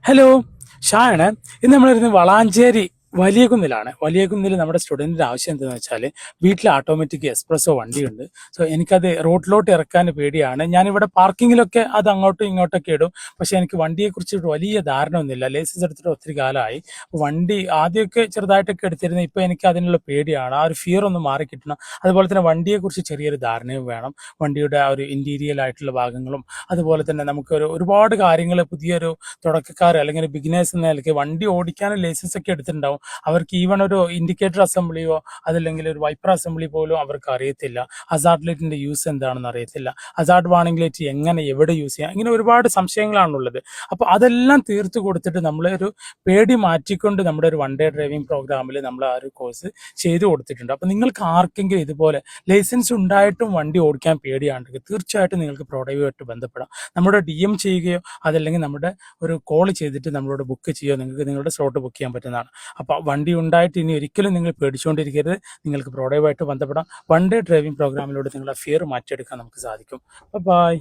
Hello, ഷായാണ്. ഇന്ന് നമ്മളിരുന്ന് വളാഞ്ചേരി വലിയ കുന്നിൽ നമ്മുടെ സ്റ്റുഡൻറ്റിൻ്റെ ആവശ്യം എന്താണെന്ന് വെച്ചാൽ വീട്ടിൽ ഓട്ടോമാറ്റിക് എസ്പ്രസ്സോ വണ്ടിയുണ്ട്. സോ എനിക്കത് റോഡിലോട്ട് ഇറക്കാൻ പേടിയാണ്. ഞാനിവിടെ പാർക്കിങ്ങിലൊക്കെ അത് അങ്ങോട്ടും ഇങ്ങോട്ടൊക്കെ ഇടും. പക്ഷേ എനിക്ക് വണ്ടിയെക്കുറിച്ച് വലിയ ധാരണ ഒന്നുമില്ല. ലൈസൻസ് എടുത്തിട്ട് ഒത്തിരി കാലമായി. വണ്ടി ആദ്യമൊക്കെ ചെറുതായിട്ടൊക്കെ എടുത്തിരുന്നത്, ഇപ്പോൾ എനിക്ക് അതിനുള്ള പേടിയാണ്. ആ ഒരു ഫിയർ ഒന്ന് മാറി കിട്ടണം. അതുപോലെ തന്നെ വണ്ടിയെക്കുറിച്ച് ചെറിയൊരു ധാരണയും വേണം. വണ്ടിയുടെ ആ ഒരു ഇൻറ്റീരിയൽ ആയിട്ടുള്ള ഭാഗങ്ങളും അതുപോലെ തന്നെ നമുക്കൊരു ഒരുപാട് കാര്യങ്ങൾ പുതിയൊരു തുടക്കക്കാർ അല്ലെങ്കിൽ ബിഗിനേഴ്സ് എന്ന നിലയ്ക്ക് വണ്ടി ഓടിക്കാനും ലൈസൻസ് ഒക്കെ എടുത്തിട്ടുണ്ടാവും. അവർക്ക് ഈവൺ ഒരു ഇൻഡിക്കേറ്റർ അസംബ്ലിയോ അതല്ലെങ്കിൽ ഒരു വൈപ്പർ അസംബ്ലി പോലും അവർക്ക് അറിയത്തില്ല. ഹസാർഡ് ലൈറ്റിന്റെ യൂസ് എന്താണെന്ന് അറിയത്തില്ല. ഹസാർഡ് വാർണിംഗ് ലൈറ്റ് എങ്ങനെ എവിടെ യൂസ് ചെയ്യാം, ഇങ്ങനെ ഒരുപാട് സംശയങ്ങളാണുള്ളത്. അപ്പോൾ അതെല്ലാം തീർത്തു കൊടുത്തിട്ട് നമ്മളെ ഒരു പേടി മാറ്റിക്കൊണ്ട് നമ്മുടെ ഒരു വൺ ഡേ ഡ്രൈവിംഗ് പ്രോഗ്രാമിൽ നമ്മൾ ആ ഒരു കോഴ്സ് ചെയ്തു കൊടുത്തിട്ടുണ്ട്. അപ്പോൾ നിങ്ങൾക്ക് ആർക്കെങ്കിലും ഇതുപോലെ ലൈസൻസ് ഉണ്ടായിട്ടും വണ്ടി ഓടിക്കാൻ പേടിയാണെങ്കിൽ തീർച്ചയായിട്ടും നിങ്ങൾക്ക് പ്രോഡക്റ്റുമായിട്ട് ബന്ധപ്പെടാം. നമ്മുടെ DM ചെയ്യുകയോ അതല്ലെങ്കിൽ നമ്മുടെ ഒരു കോൾ ചെയ്തിട്ട് നമ്മളോട് ബുക്ക് ചെയ്യുകയോ നിങ്ങൾക്ക് നിങ്ങളുടെ സ്ലോട്ട് ബുക്ക് ചെയ്യാൻ പറ്റുന്നതാണ്. അപ്പോൾ വണ്ടി ഉണ്ടായിട്ട് ഇനി ഒരിക്കലും നിങ്ങൾ പേടിച്ചുകൊണ്ടിരിക്കരുത്. നിങ്ങൾക്ക് പ്രോഡക്റ്റുമായിട്ട് ബന്ധപ്പെടാം. വൺ ഡേ ഡ്രൈവിംഗ് പ്രോഗ്രാമിലൂടെ നിങ്ങളുടെ ഫിയർ മാറ്റിയെടുക്കാൻ നമുക്ക് സാധിക്കും. ബൈ.